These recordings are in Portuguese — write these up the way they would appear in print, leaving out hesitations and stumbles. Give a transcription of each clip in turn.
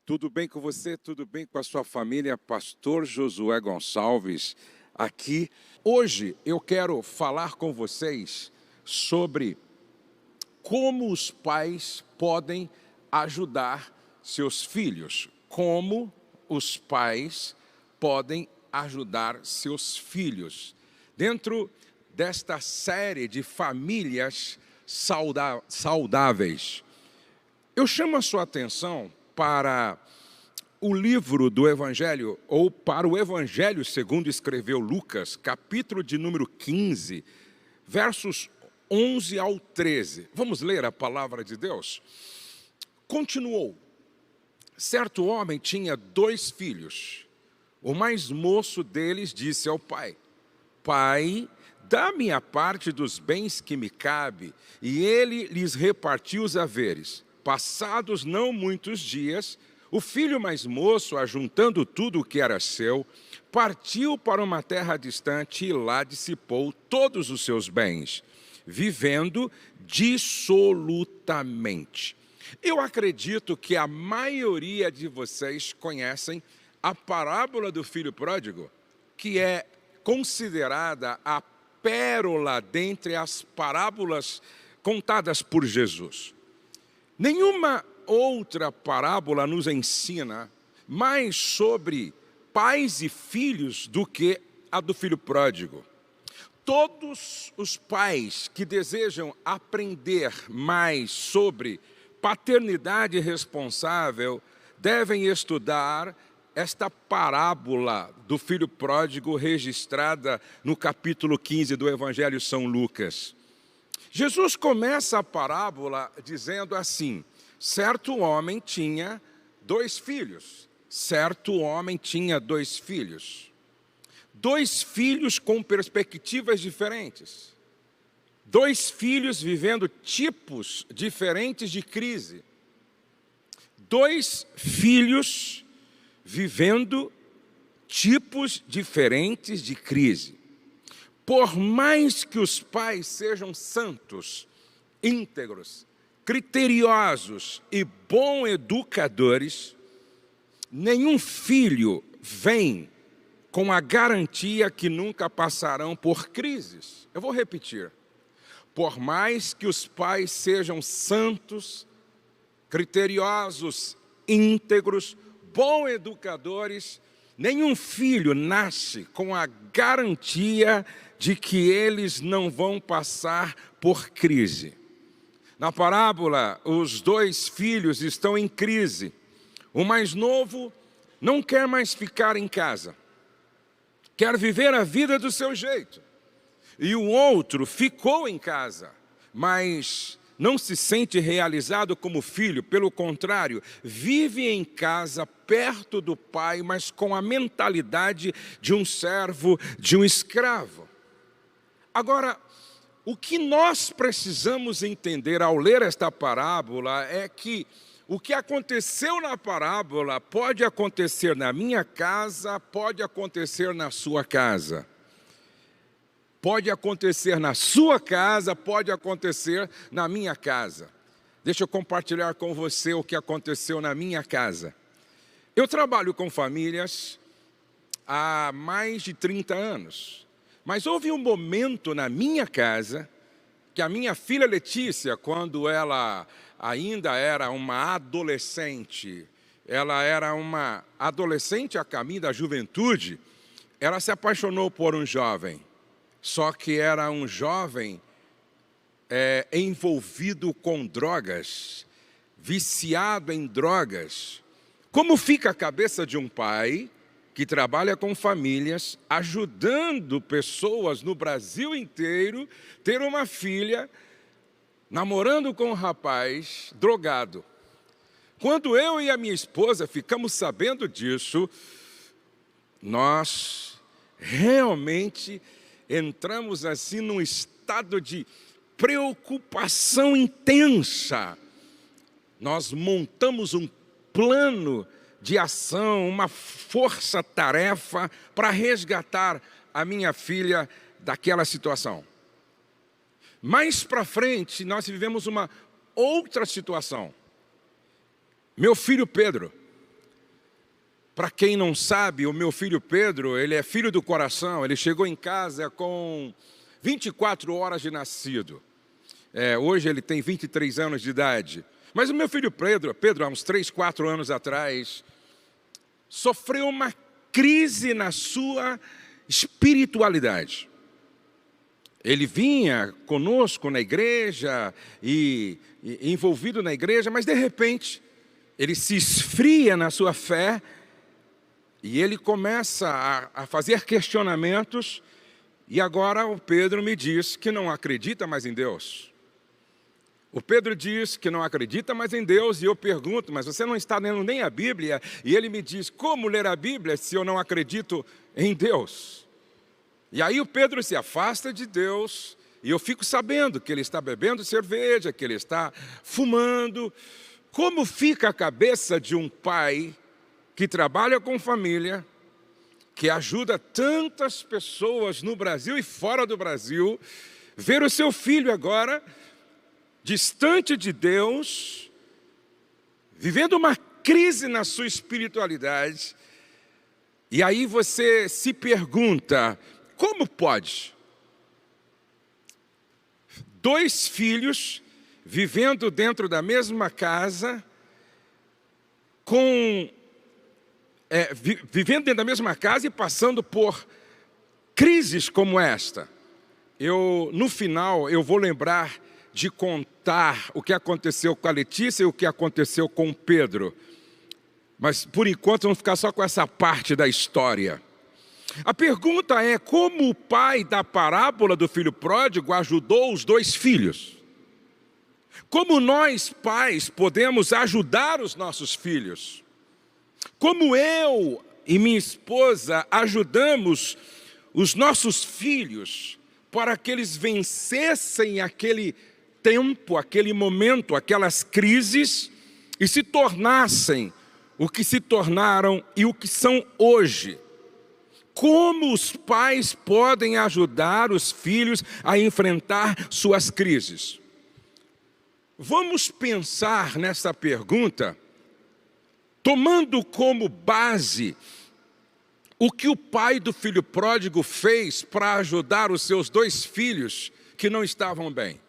Tudo bem com você? Tudo bem com a sua família? Pastor Josué Gonçalves aqui. Hoje eu quero falar com vocês sobre como os pais podem ajudar seus filhos. Como os pais podem ajudar seus filhos. Dentro desta série de famílias saudáveis, eu chamo a sua atenção para o livro do Evangelho, ou para o Evangelho segundo escreveu Lucas, capítulo de número 15, versos 11 ao 13. Vamos ler a palavra de Deus? Continuou. Certo homem tinha 2 filhos. O mais moço deles disse ao pai: Pai, dá-me a parte dos bens que me cabe. E ele lhes repartiu os haveres. Passados não muitos dias, o filho mais moço, ajuntando tudo o que era seu, partiu para uma terra distante e lá dissipou todos os seus bens, vivendo dissolutamente. Eu acredito que a maioria de vocês conhecem a parábola do filho pródigo, que é considerada a pérola dentre as parábolas contadas por Jesus. Nenhuma outra parábola nos ensina mais sobre pais e filhos do que a do filho pródigo. Todos os pais que desejam aprender mais sobre paternidade responsável devem estudar esta parábola do filho pródigo registrada no capítulo 15 do Evangelho São Lucas. Jesus começa a parábola dizendo assim: certo homem tinha 2 filhos. Certo homem tinha 2 filhos. 2 filhos com perspectivas diferentes. 2 filhos vivendo tipos diferentes de crise. 2 filhos vivendo tipos diferentes de crise. Por mais que os pais sejam santos, íntegros, criteriosos e bons educadores, nenhum filho vem com a garantia que nunca passarão por crises. Eu vou repetir. Por mais que os pais sejam santos, criteriosos, íntegros, bons educadores, nenhum filho nasce com a garantia de que eles não vão passar por crise. Na parábola, os 2 filhos estão em crise. O mais novo não quer mais ficar em casa. Quer viver a vida do seu jeito. E o outro ficou em casa, mas não se sente realizado como filho. Pelo contrário, vive em casa, perto do pai, mas com a mentalidade de um servo, de um escravo. Agora, o que nós precisamos entender ao ler esta parábola é que o que aconteceu na parábola pode acontecer na minha casa, pode acontecer na sua casa. Pode acontecer na sua casa, pode acontecer na minha casa. Deixa eu compartilhar com você o que aconteceu na minha casa. Eu trabalho com famílias há mais de 30 anos. Mas houve um momento na minha casa que a minha filha Letícia, quando ela ainda era uma adolescente, ela era uma adolescente a caminho da juventude, ela se apaixonou por um jovem. Só que era um jovem envolvido com drogas, viciado em drogas. Como fica a cabeça de um pai que trabalha com famílias, ajudando pessoas no Brasil inteiro, ter uma filha namorando com um rapaz drogado? Quando eu e a minha esposa ficamos sabendo disso, nós realmente entramos assim num estado de preocupação intensa. Nós montamos um plano de ação, uma força-tarefa para resgatar a minha filha daquela situação. Mais para frente, nós vivemos uma outra situação. Meu filho Pedro, Para quem não sabe, o meu filho Pedro, ele é filho do coração, ele chegou em casa com 24 horas de nascido. Hoje ele tem 23 anos de idade. Mas o meu filho Pedro, há uns 3, 4 anos atrás, sofreu uma crise na sua espiritualidade. Ele vinha conosco na igreja e envolvido na igreja, mas de repente ele se esfria na sua fé e ele começa a fazer questionamentos. E agora o Pedro me diz que não acredita mais em Deus. O Pedro diz que não acredita mais em Deus, e eu pergunto, mas você não está lendo nem a Bíblia? E ele me diz, como ler a Bíblia se eu não acredito em Deus? E aí o Pedro se afasta de Deus, e eu fico sabendo que ele está bebendo cerveja, que ele está fumando. Como fica a cabeça de um pai que trabalha com família, que ajuda tantas pessoas no Brasil e fora do Brasil, ver o seu filho agora distante de Deus, vivendo uma crise na sua espiritualidade, e aí você se pergunta, como pode? 2 filhos vivendo dentro da mesma casa, vivendo dentro da mesma casa e passando por crises como esta. No final, eu vou lembrar de contar o que aconteceu com a Letícia e o que aconteceu com o Pedro. Mas, por enquanto, vamos ficar só com essa parte da história. A pergunta é, como o pai da parábola do filho pródigo ajudou os 2 filhos? Como nós, pais, podemos ajudar os nossos filhos? Como eu e minha esposa ajudamos os nossos filhos para que eles vencessem aquele tempo, aquele momento, aquelas crises e se tornassem o que se tornaram e o que são hoje? Como os pais podem ajudar os filhos a enfrentar suas crises? Vamos pensar nessa pergunta, tomando como base o que o pai do filho pródigo fez para ajudar os seus 2 filhos que não estavam bem.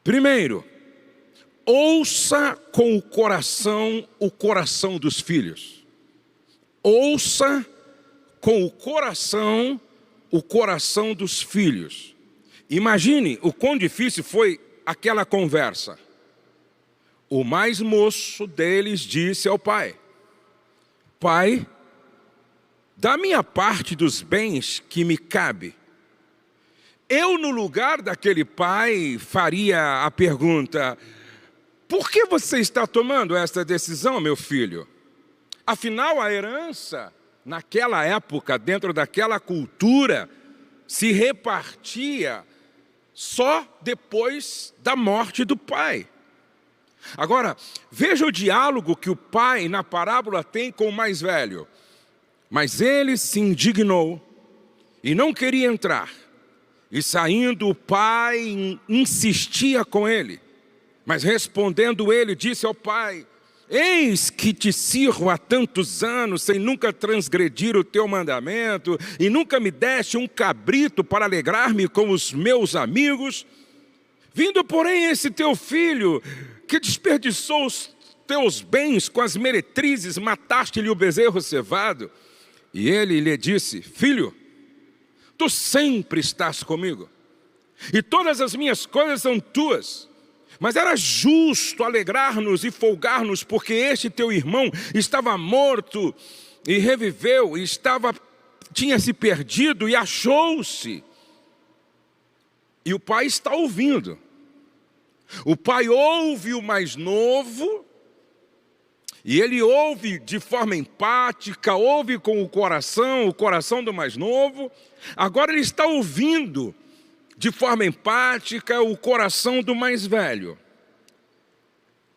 Primeiro, ouça com o coração dos filhos. Ouça com o coração dos filhos. Imagine o quão difícil foi aquela conversa. O mais moço deles disse ao pai, pai, da minha parte dos bens que me cabe. Eu, no lugar daquele pai, faria a pergunta, por que você está tomando esta decisão, meu filho? Afinal, a herança, naquela época, dentro daquela cultura, se repartia só depois da morte do pai. Agora, veja o diálogo que o pai, na parábola, tem com o mais velho. Mas ele se indignou e não queria entrar. E saindo, o pai insistia com ele. Mas respondendo ele, disse ao pai, eis que te sirvo há tantos anos, sem nunca transgredir o teu mandamento, e nunca me deste um cabrito para alegrar-me com os meus amigos. Vindo, porém, esse teu filho, que desperdiçou os teus bens com as meretrizes, mataste-lhe o bezerro cevado. E ele lhe disse, filho, tu sempre estás comigo, e todas as minhas coisas são tuas. Mas era justo alegrar-nos e folgar-nos, porque este teu irmão estava morto e reviveu, e tinha se perdido e achou-se. E o pai está ouvindo. O pai ouve o mais novo, e ele ouve de forma empática, ouve com o coração do mais novo. Agora ele está ouvindo de forma empática o coração do mais velho.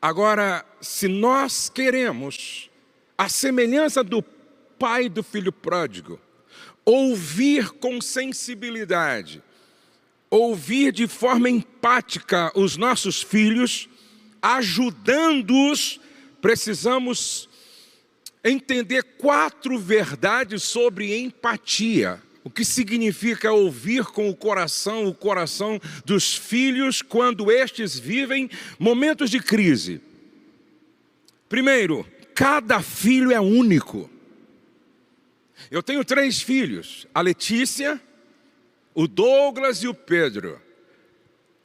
Agora, se nós queremos, a semelhança do pai do filho pródigo, ouvir com sensibilidade, ouvir de forma empática os nossos filhos, ajudando-os, precisamos entender 4 verdades sobre empatia. O que significa ouvir com o coração dos filhos quando estes vivem momentos de crise. Primeiro, cada filho é único. Eu tenho 3 filhos, a Letícia, o Douglas e o Pedro.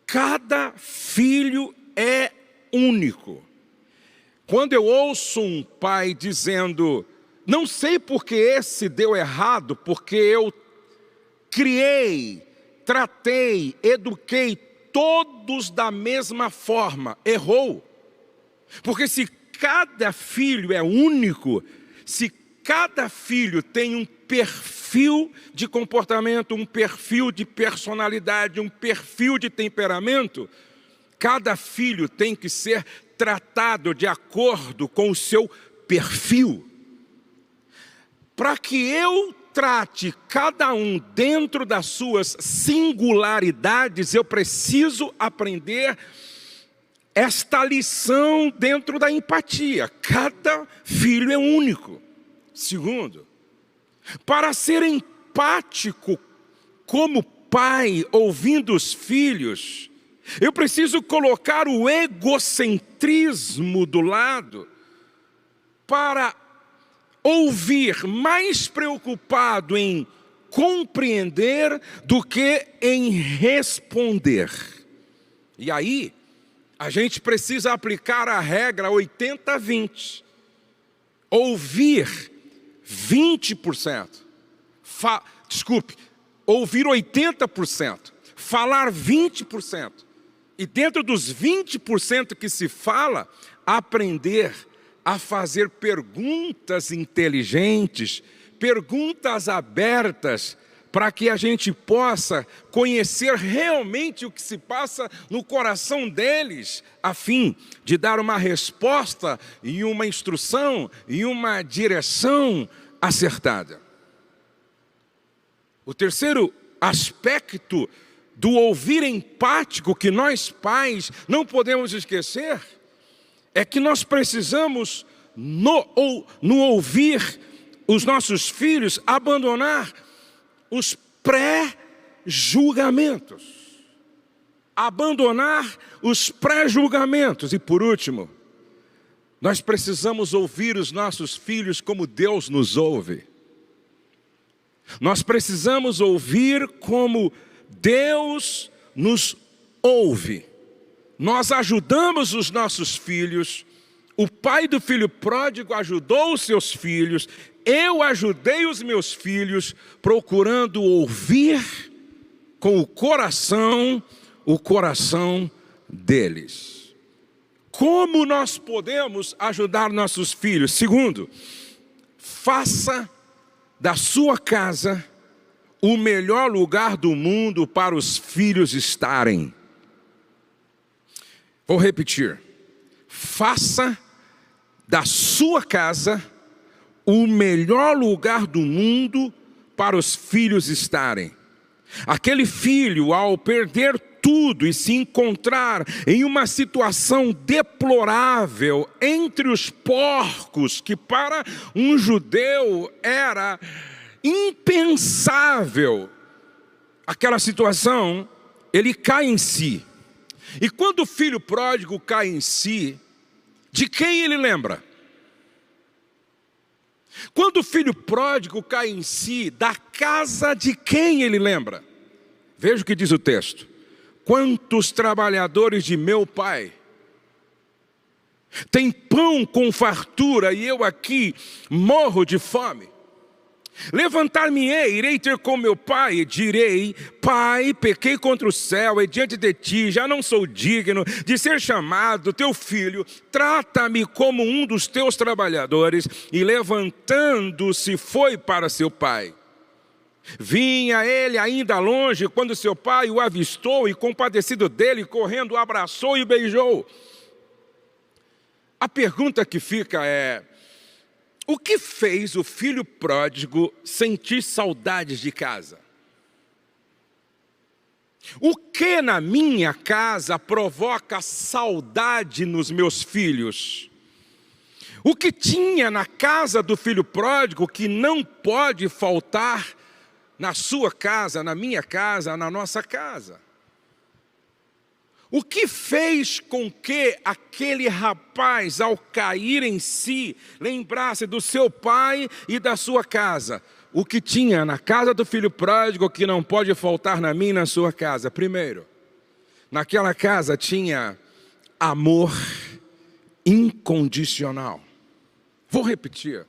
Cada filho é único. Quando eu ouço um pai dizendo, não sei porque esse deu errado, porque eu criei, tratei, eduquei todos da mesma forma, errou. Porque se cada filho é único, se cada filho tem um perfil de comportamento, um perfil de personalidade, um perfil de temperamento, cada filho tem que ser tratado de acordo com o seu perfil. Para que eu trate cada um dentro das suas singularidades, eu preciso aprender esta lição dentro da empatia. Cada filho é único. Segundo, para ser empático como pai, ouvindo os filhos, eu preciso colocar o egocentrismo do lado para ouvir, mais preocupado em compreender do que em responder. E aí, a gente precisa aplicar a regra 80-20. Ouvir 20%. Ouvir 80%. Falar 20%. E dentro dos 20% que se fala, aprender a fazer perguntas inteligentes, perguntas abertas, para que a gente possa conhecer realmente o que se passa no coração deles, a fim de dar uma resposta e uma instrução e uma direção acertada. O terceiro aspecto do ouvir empático que nós pais não podemos esquecer é que nós precisamos, no ouvir os nossos filhos, abandonar os pré-julgamentos. Abandonar os pré-julgamentos. E por último, nós precisamos ouvir os nossos filhos como Deus nos ouve. Nós precisamos ouvir como Deus nos ouve. Nós ajudamos os nossos filhos, o pai do filho pródigo ajudou os seus filhos, eu ajudei os meus filhos, procurando ouvir com o coração deles. Como nós podemos ajudar nossos filhos? Segundo, faça da sua casa o melhor lugar do mundo para os filhos estarem. Vou repetir. Faça da sua casa o melhor lugar do mundo para os filhos estarem. Aquele filho, ao perder tudo e se encontrar em uma situação deplorável entre os porcos, que para um judeu era impensável, aquela situação, ele cai em si. E quando o filho pródigo cai em si, de quem ele lembra? Quando o filho pródigo cai em si, da casa de quem ele lembra? Veja o que diz o texto. Quantos trabalhadores de meu pai têm pão com fartura e eu aqui morro de fome? Levantar-me-ei, irei ter com meu pai e direi: Pai, pequei contra o céu e diante de ti, já não sou digno de ser chamado teu filho, trata-me como um dos teus trabalhadores. E levantando-se foi para seu pai. Vinha ele ainda longe quando seu pai o avistou e, compadecido dele, correndo, o abraçou e o beijou. A pergunta que fica é: o que fez o filho pródigo sentir saudades de casa? O que na minha casa provoca saudade nos meus filhos? O que tinha na casa do filho pródigo que não pode faltar na sua casa, na minha casa, na nossa casa? O que fez com que aquele rapaz, ao cair em si, lembrasse do seu pai e da sua casa? O que tinha na casa do filho pródigo que não pode faltar na minha e na sua casa? Primeiro, naquela casa tinha amor incondicional. Vou repetir.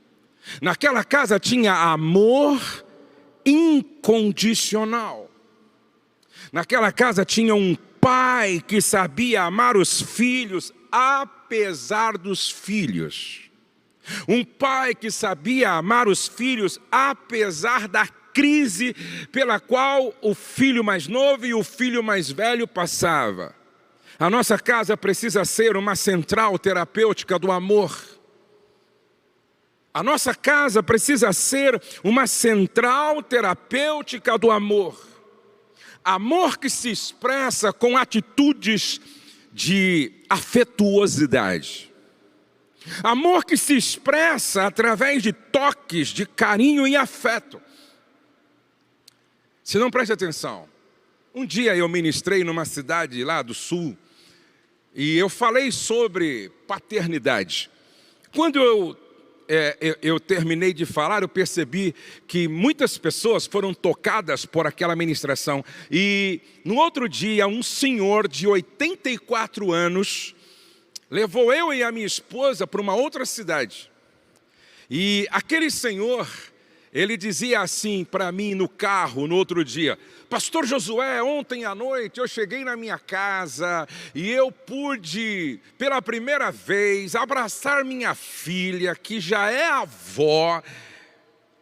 Naquela casa tinha amor incondicional. Naquela casa tinha um pai que sabia amar os filhos apesar dos filhos. Um pai que sabia amar os filhos apesar da crise pela qual o filho mais novo e o filho mais velho passava. A nossa casa precisa ser uma central terapêutica do amor. A nossa casa precisa ser uma central terapêutica do amor. Amor que se expressa com atitudes de afetuosidade. Amor que se expressa através de toques de carinho e afeto. Se não, preste atenção. Um dia eu ministrei numa cidade lá do sul e eu falei sobre paternidade. Quando eu terminei de falar, eu percebi que muitas pessoas foram tocadas por aquela ministração. E no outro dia, um senhor de 84 anos levou eu e a minha esposa para uma outra cidade. E aquele senhor, ele dizia assim para mim no carro, no outro dia: Pastor Josué, ontem à noite eu cheguei na minha casa e eu pude, pela primeira vez, abraçar minha filha, que já é avó,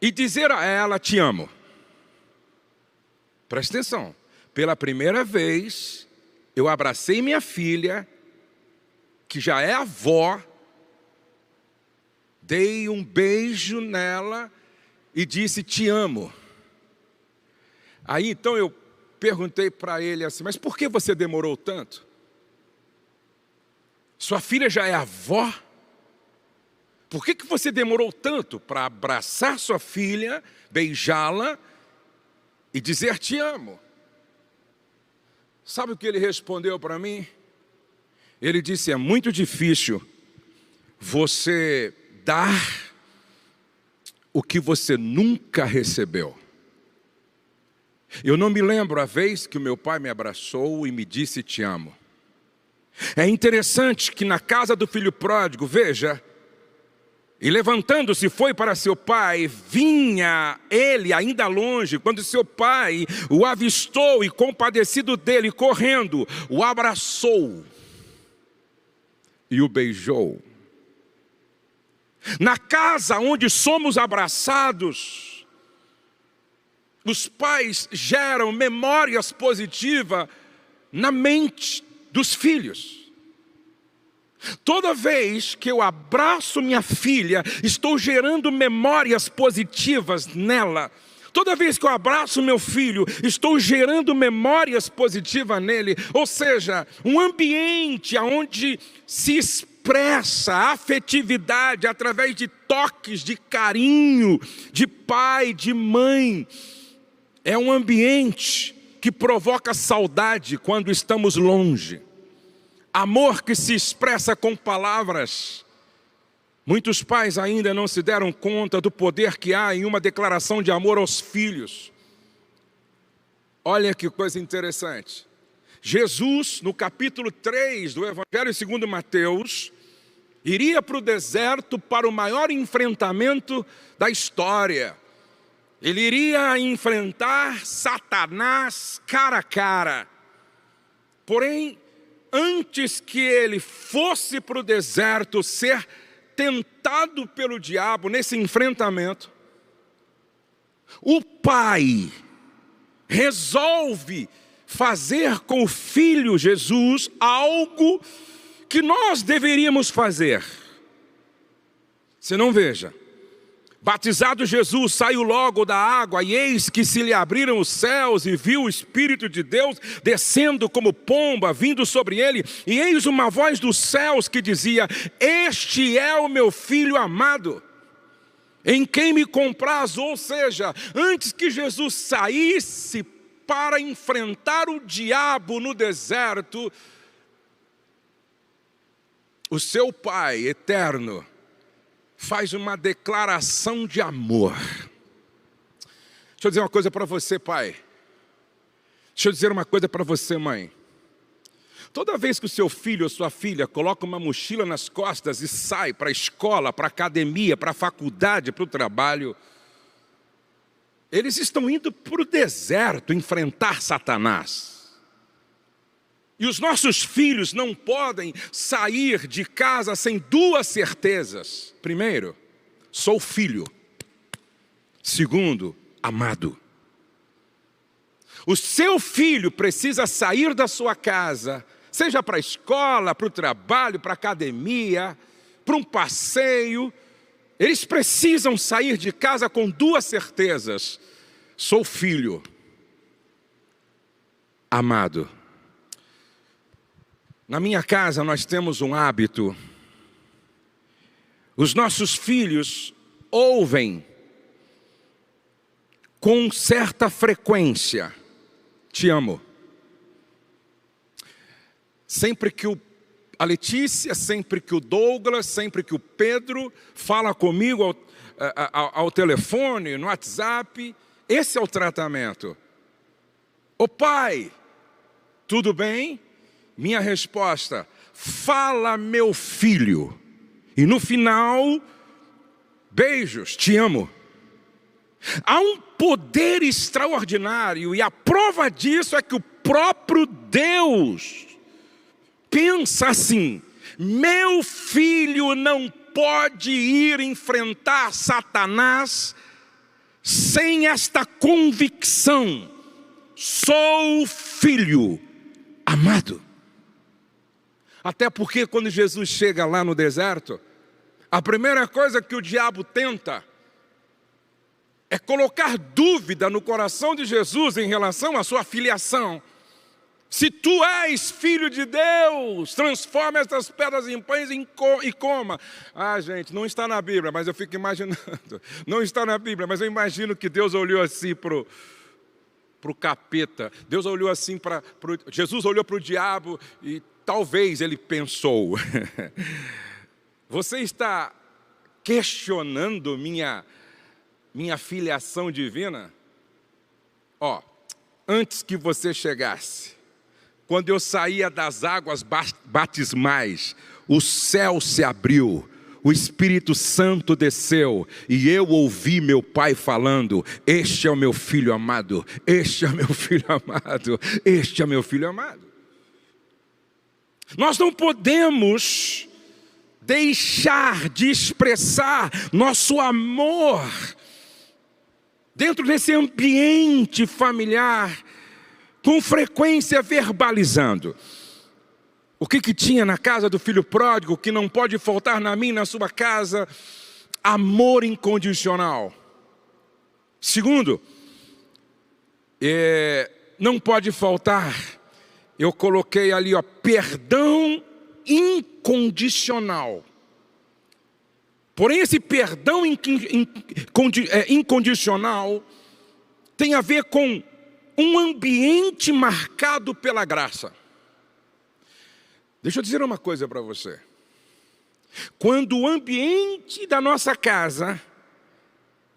e dizer a ela: te amo. Presta atenção. Pela primeira vez, eu abracei minha filha, que já é avó, dei um beijo nela e disse: te amo. Aí então eu perguntei para ele assim: mas por que você demorou tanto? Sua filha já é avó? Por que você demorou tanto para abraçar sua filha, beijá-la e dizer te amo? Sabe o que ele respondeu para mim? Ele disse: é muito difícil você dar o que você nunca recebeu. Eu não me lembro a vez que o meu pai me abraçou e me disse te amo. É interessante que na casa do filho pródigo, veja, e levantando-se foi para seu pai, vinha ele ainda longe, quando seu pai o avistou e compadecido dele, correndo, o abraçou e o beijou. Na casa onde somos abraçados, os pais geram memórias positivas na mente dos filhos. Toda vez que eu abraço minha filha, estou gerando memórias positivas nela. Toda vez que eu abraço meu filho, estou gerando memórias positivas nele. Ou seja, um ambiente onde se expressa a afetividade através de toques de carinho, de pai, de mãe. É um ambiente que provoca saudade quando estamos longe. Amor que se expressa com palavras. Muitos pais ainda não se deram conta do poder que há em uma declaração de amor aos filhos. Olha que coisa interessante. Jesus, no capítulo 3 do Evangelho segundo Mateus, iria para o deserto para o maior enfrentamento da história. Ele iria enfrentar Satanás cara a cara. Porém, antes que ele fosse para o deserto ser tentado pelo diabo nesse enfrentamento, o pai resolve fazer com o filho Jesus algo que nós deveríamos fazer. Você não veja, Batizado Jesus, saiu logo da água, e eis que se lhe abriram os céus, e viu o Espírito de Deus descendo como pomba, vindo sobre ele, e eis uma voz dos céus que dizia: este é o meu Filho amado, em quem me compraz. Ou seja, antes que Jesus saísse para enfrentar o diabo no deserto, o seu Pai eterno faz uma declaração de amor. Deixa eu dizer uma coisa para você, pai. Deixa eu dizer uma coisa para você, mãe. Toda vez que o seu filho ou sua filha coloca uma mochila nas costas e sai para a escola, para a academia, para a faculdade, para o trabalho, eles estão indo para o deserto enfrentar Satanás. E os nossos filhos não podem sair de casa sem duas certezas. Primeiro, sou filho. Segundo, amado. O seu filho precisa sair da sua casa, seja para a escola, para o trabalho, para a academia, para um passeio. Eles precisam sair de casa com duas certezas. Sou filho. Amado. Na minha casa nós temos um hábito. Os nossos filhos ouvem com certa frequência: te amo. Sempre que a Letícia, sempre que o Douglas, sempre que o Pedro fala comigo ao telefone, no WhatsApp, esse é o tratamento. Ô pai, tudo bem? Minha resposta: fala, meu filho. E no final, beijos, te amo. Há um poder extraordinário, e a prova disso é que o próprio Deus pensa assim: meu filho não pode ir enfrentar Satanás sem esta convicção: sou filho amado. Até porque quando Jesus chega lá no deserto, a primeira coisa que o diabo tenta é colocar dúvida no coração de Jesus em relação à sua filiação. Se tu és filho de Deus, transforma essas pedras em pães e coma. Ah, gente, não está na Bíblia, mas eu fico imaginando. Não está na Bíblia, mas eu imagino que Deus olhou assim para o capeta. Deus olhou assim Jesus olhou para o diabo e talvez ele pensou: você está questionando minha filiação divina? Antes que você chegasse, quando eu saía das águas batismais, o céu se abriu, o Espírito Santo desceu, e eu ouvi meu Pai falando: este é o meu filho amado, este é o meu filho amado, este é o meu filho amado. Nós não podemos deixar de expressar nosso amor dentro desse ambiente familiar, com frequência verbalizando. O que tinha na casa do filho pródigo que não pode faltar na minha e na sua casa? Amor incondicional. Segundo, não pode faltar, eu coloquei ali, perdão incondicional. Porém, esse perdão incondicional tem a ver com um ambiente marcado pela graça. Deixa eu dizer uma coisa para você. Quando o ambiente da nossa casa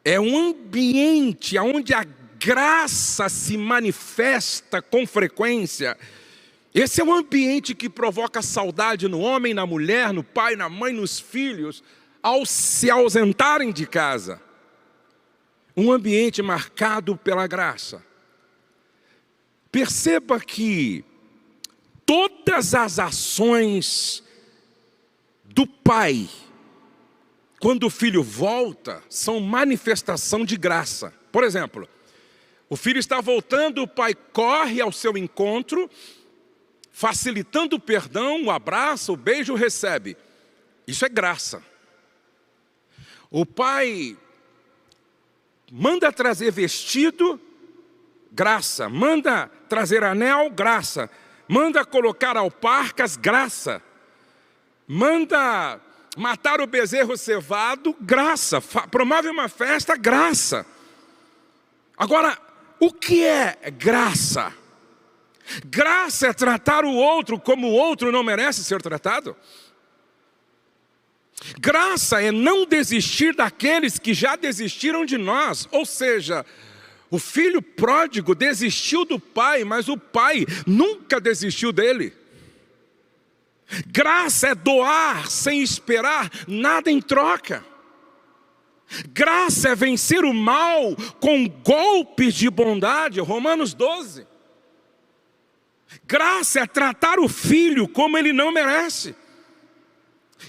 é um ambiente onde a graça se manifesta com frequência, esse é um ambiente que provoca saudade no homem, na mulher, no pai, na mãe, nos filhos, ao se ausentarem de casa. Um ambiente marcado pela graça. Perceba que todas as ações do pai, quando o filho volta, são manifestação de graça. Por exemplo, o filho está voltando, o pai corre ao seu encontro, facilitando o perdão, o abraço, o beijo, recebe. Isso é graça. O pai Manda trazer vestido, graça. Manda trazer anel, graça. Manda colocar alparcas, graça. Manda matar o bezerro cevado, graça. Promove uma festa, graça. Agora, o que é graça? Graça é tratar o outro como o outro não merece ser tratado. Graça é não desistir daqueles que já desistiram de nós. Ou seja, o filho pródigo desistiu do pai, mas o pai nunca desistiu dele. Graça é doar sem esperar nada em troca. Graça é vencer o mal com golpes de bondade. Romanos 12. Graça é tratar o filho como ele não merece.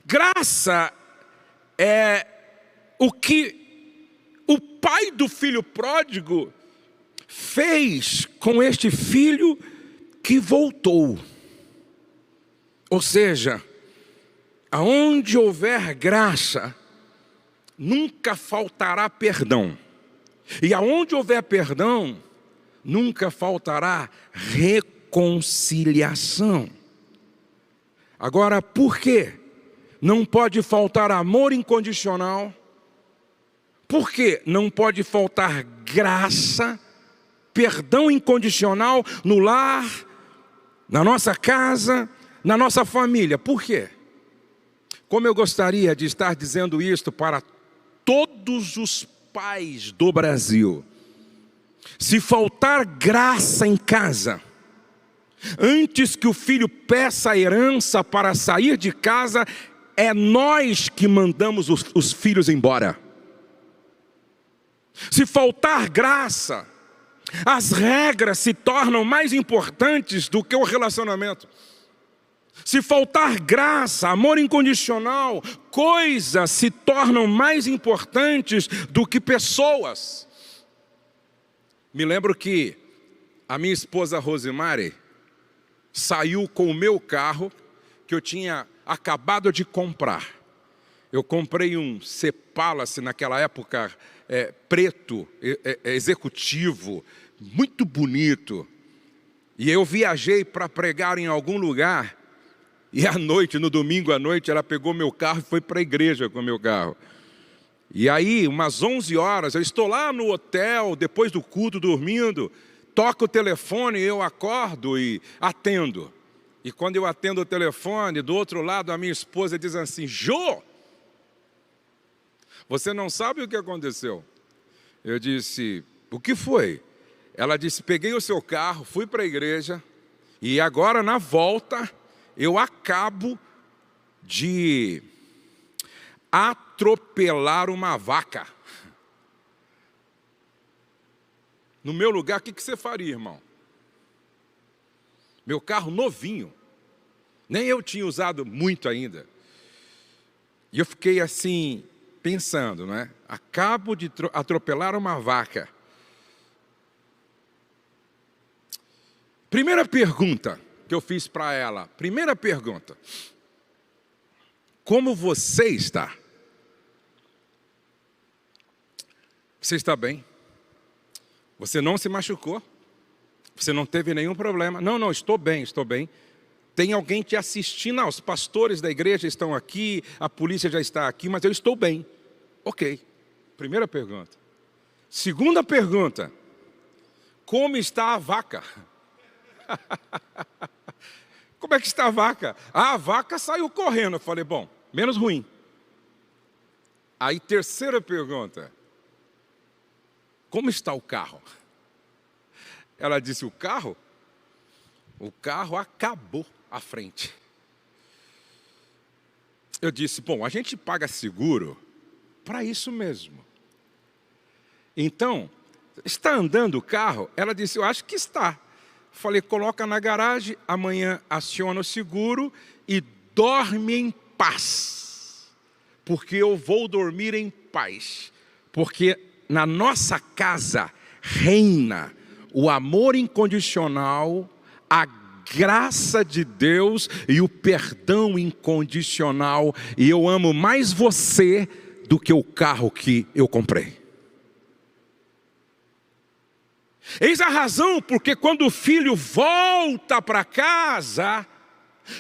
Graça é o que o pai do filho pródigo fez com este filho que voltou. Ou seja, aonde houver graça, nunca faltará perdão. E aonde houver perdão, nunca faltará reconciliação. Agora, por quê? Não pode faltar amor incondicional. Por quê? Não pode faltar graça, perdão incondicional no lar, na nossa casa, na nossa família. Por quê? Como eu gostaria de estar dizendo isto para todos os pais do Brasil. Se faltar graça em casa, antes que o filho peça a herança para sair de casa, é nós que mandamos os filhos embora. Se faltar graça, as regras se tornam mais importantes do que o relacionamento. Se faltar graça, amor incondicional, coisas se tornam mais importantes do que pessoas. Me lembro que a minha esposa Rosemary saiu com o meu carro que eu tinha acabado de comprar. Eu comprei um C-Palace naquela época, preto, executivo, muito bonito. E eu viajei para pregar em algum lugar. E à noite, no domingo à noite, ela pegou meu carro e foi para a igreja com o meu carro. E aí, umas 11 horas, eu estou lá no hotel, depois do culto, dormindo. Toco o telefone, eu acordo e atendo. E quando eu atendo o telefone, do outro lado a minha esposa diz assim: Jô, você não sabe o que aconteceu? Eu disse: o que foi? Ela disse: peguei o seu carro, fui para a igreja e agora na volta eu acabo de atropelar uma vaca. No meu lugar, o que você faria, irmão? Meu carro novinho. Nem eu tinha usado muito ainda. E eu fiquei assim, pensando, né? Acabo de atropelar uma vaca. Primeira pergunta que eu fiz para ela. Primeira pergunta. Como você está? Você está bem? Você não se machucou? Você não teve nenhum problema? Não, estou bem, estou bem. Tem alguém te assistindo? Não, os pastores da igreja estão aqui, a polícia já está aqui, mas eu estou bem. Ok, primeira pergunta. Segunda pergunta. Como está a vaca? Como é que está a vaca? A vaca saiu correndo. Eu falei, bom, menos ruim. Aí, terceira pergunta. Como está o carro? Ela disse, o carro? O carro acabou à frente. Eu disse, bom, a gente paga seguro para isso mesmo. Então, está andando o carro? Ela disse, eu acho que está. Falei, coloca na garagem, amanhã aciona o seguro e dorme em paz. Porque eu vou dormir em paz. Porque na nossa casa reina o amor incondicional, a graça de Deus e o perdão incondicional. E eu amo mais você do que o carro que eu comprei. Eis a razão porque quando o filho volta para casa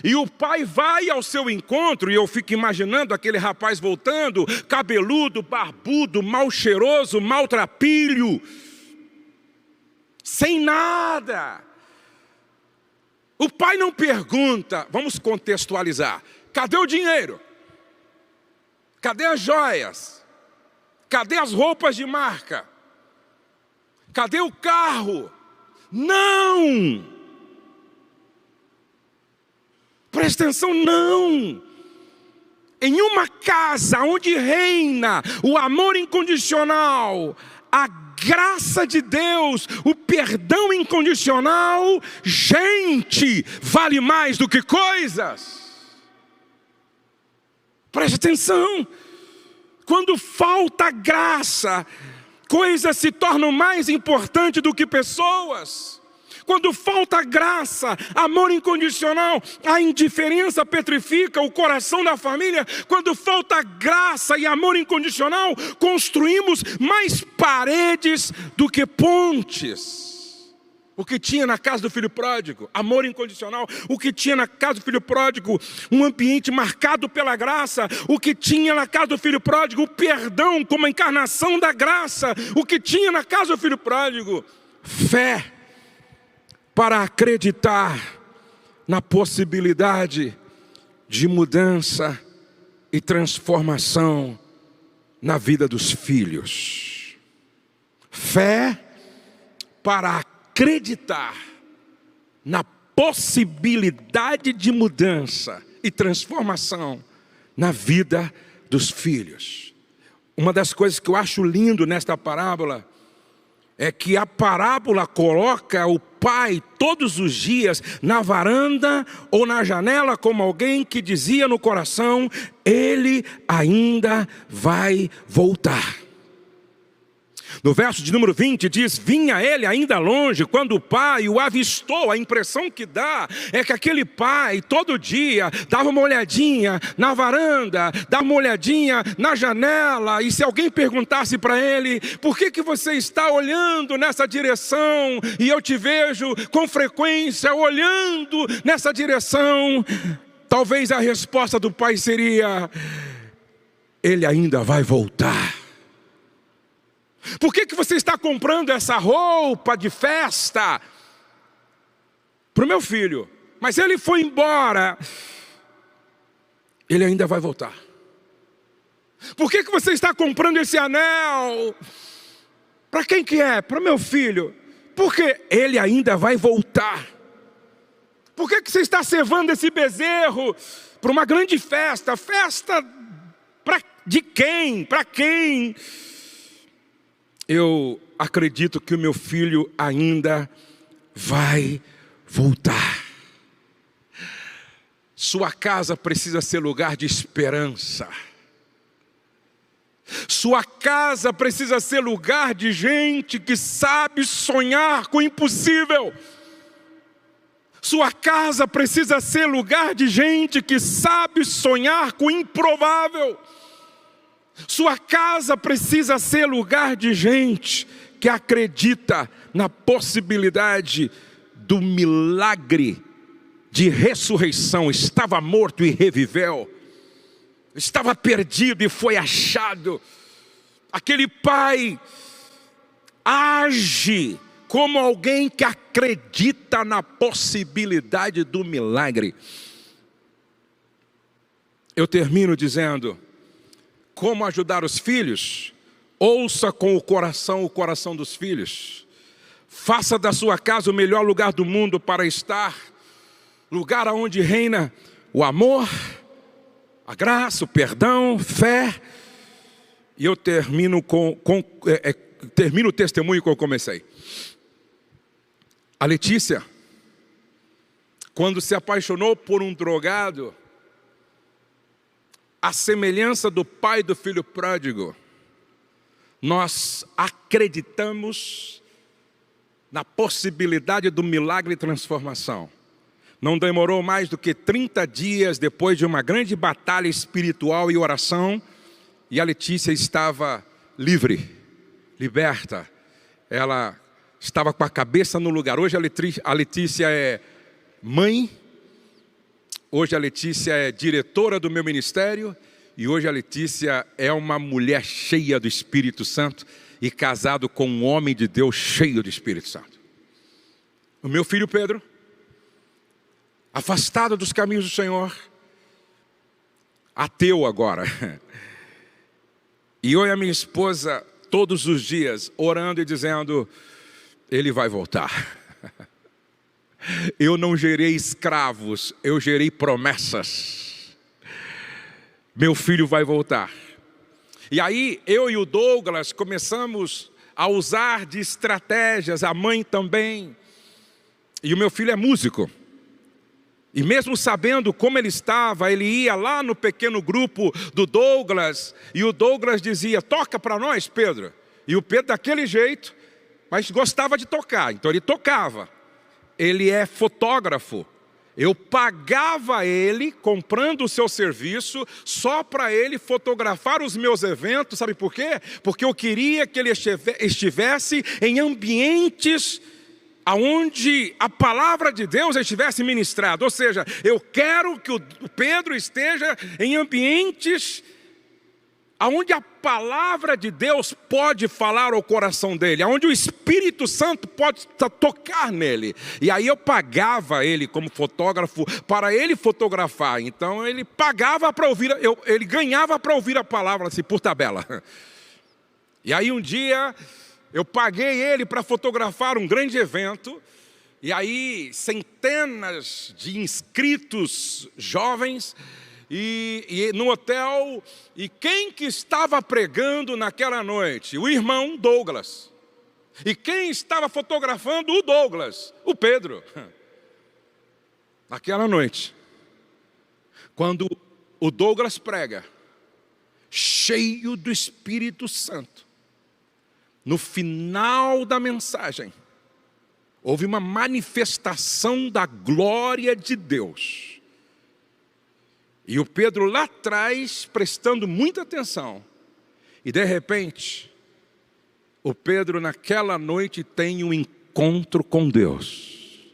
e o pai vai ao seu encontro, e eu fico imaginando aquele rapaz voltando, cabeludo, barbudo, mal cheiroso, maltrapilho, sem nada. O pai não pergunta, vamos contextualizar, cadê o dinheiro? Cadê as joias? Cadê as roupas de marca? Cadê o carro? Não! Presta atenção, não! Em uma casa onde reina o amor incondicional, a graça de Deus, o perdão incondicional, gente vale mais do que coisas. Preste atenção, quando falta graça, coisas se tornam mais importantes do que pessoas. Quando falta graça, amor incondicional, a indiferença petrifica o coração da família. Quando falta graça e amor incondicional, construímos mais paredes do que pontes. O que tinha na casa do filho pródigo, amor incondicional. O que tinha na casa do filho pródigo, um ambiente marcado pela graça. O que tinha na casa do filho pródigo, o perdão como a encarnação da graça. O que tinha na casa do filho pródigo, fé para acreditar na possibilidade de mudança e transformação na vida dos filhos. Fé para acreditar na possibilidade de mudança e transformação na vida dos filhos. Uma das coisas que eu acho lindo nesta parábola é que a parábola coloca o pai todos os dias na varanda ou na janela como alguém que dizia no coração, ele ainda vai voltar. No verso de número 20 diz, vinha ele ainda longe, quando o pai o avistou. A impressão que dá é que aquele pai todo dia dava uma olhadinha na varanda, dava uma olhadinha na janela, e se alguém perguntasse para ele, por que você está olhando nessa direção, e eu te vejo com frequência olhando nessa direção, talvez a resposta do pai seria, ele ainda vai voltar. Por que você está comprando essa roupa de festa para o meu filho? Mas ele foi embora, ele ainda vai voltar. Por que você está comprando esse anel? Para quem que é? Para o meu filho. Porque ele ainda vai voltar. Por que você está cevando esse bezerro para uma grande festa? Festa de quem? Para quem? Eu acredito que o meu filho ainda vai voltar. Sua casa precisa ser lugar de esperança. Sua casa precisa ser lugar de gente que sabe sonhar com o impossível. Sua casa precisa ser lugar de gente que sabe sonhar com o improvável. Sua casa precisa ser lugar de gente que acredita na possibilidade do milagre de ressurreição. Estava morto e reviveu. Estava perdido e foi achado. Aquele pai age como alguém que acredita na possibilidade do milagre. Eu termino dizendo, como ajudar os filhos? Ouça com o coração dos filhos. Faça da sua casa o melhor lugar do mundo para estar. Lugar onde reina o amor, a graça, o perdão, fé. E eu termino termino o testemunho que eu comecei. A Letícia, quando se apaixonou por um drogado, a semelhança do pai do filho pródigo, nós acreditamos na possibilidade do milagre e transformação. Não demorou mais do que 30 dias depois de uma grande batalha espiritual e oração, e a Letícia estava livre, liberta. Ela estava com a cabeça no lugar. Hoje a Letícia é mãe, hoje a Letícia é diretora do meu ministério, e hoje a Letícia é uma mulher cheia do Espírito Santo e casado com um homem de Deus cheio do Espírito Santo. O meu filho Pedro, afastado dos caminhos do Senhor, ateu agora. E eu e a minha esposa, todos os dias, orando e dizendo, ele vai voltar. Eu não gerei escravos, eu gerei promessas. Meu filho vai voltar. E aí, eu e o Douglas começamos a usar de estratégias, a mãe também. E o meu filho é músico. E mesmo sabendo como ele estava, ele ia lá no pequeno grupo do Douglas, e o Douglas dizia, toca para nós, Pedro. E o Pedro daquele jeito, mas gostava de tocar, então ele tocava. Ele é fotógrafo. Eu pagava ele, comprando o seu serviço, só para ele fotografar os meus eventos. Sabe por quê? Porque eu queria que ele estivesse em ambientes onde a palavra de Deus estivesse ministrada. Ou seja, eu quero que o Pedro esteja em ambientes onde a palavra de Deus pode falar ao coração dele, onde o Espírito Santo pode tocar nele. E aí eu pagava ele como fotógrafo para ele fotografar. Então ele pagava para ouvir, ele ganhava para ouvir a palavra assim, por tabela. E aí um dia eu paguei ele para fotografar um grande evento. E aí centenas de inscritos jovens e no hotel, e quem que estava pregando naquela noite? O irmão Douglas. E quem estava fotografando o Douglas? O Pedro. Naquela noite, quando o Douglas prega, cheio do Espírito Santo, no final da mensagem, houve uma manifestação da glória de Deus. E o Pedro lá atrás, prestando muita atenção. E de repente, o Pedro naquela noite tem um encontro com Deus.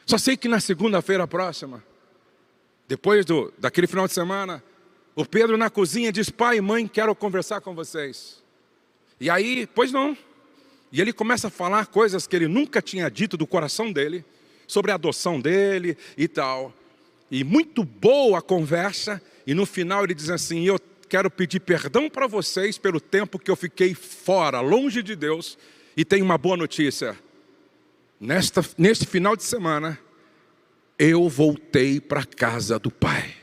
Só sei que na segunda-feira próxima, depois daquele final de semana, o Pedro na cozinha diz, pai e mãe, quero conversar com vocês. E aí, pois não. E ele começa a falar coisas que ele nunca tinha dito do coração dele, sobre a adoção dele e tal. E muito boa a conversa, e no final ele diz assim, eu quero pedir perdão para vocês pelo tempo que eu fiquei fora, longe de Deus, e tenho uma boa notícia. Neste final de semana, eu voltei para a casa do Pai.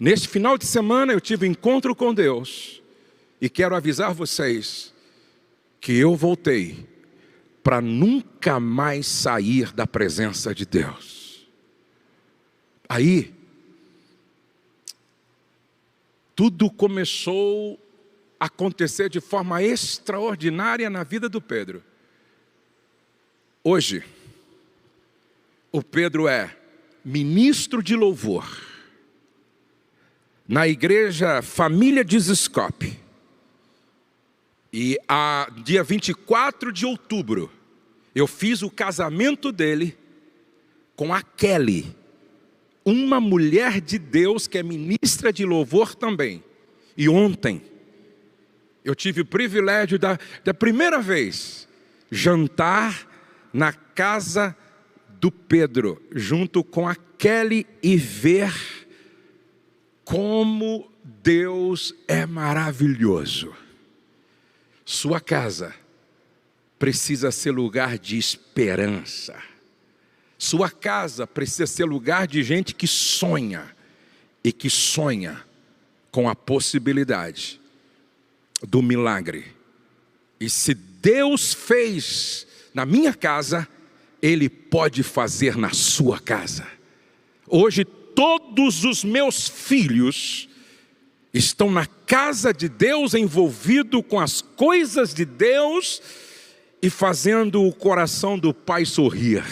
Neste final de semana eu tive um encontro com Deus, e quero avisar vocês que eu voltei para nunca mais sair da presença de Deus. Aí, tudo começou a acontecer de forma extraordinária na vida do Pedro. Hoje, o Pedro é ministro de louvor na igreja Família de Ziscope. E dia 24 de outubro, eu fiz o casamento dele com a Kelly, uma mulher de Deus que é ministra de louvor também. E ontem, eu tive o privilégio da primeira vez, jantar na casa do Pedro, junto com a Kelly, e ver como Deus é maravilhoso. Sua casa precisa ser lugar de esperança. Sua casa precisa ser lugar de gente que sonha, e que sonha com a possibilidade do milagre. E se Deus fez na minha casa, Ele pode fazer na sua casa. Hoje todos os meus filhos estão na casa de Deus, envolvidos com as coisas de Deus e fazendo o coração do Pai sorrir.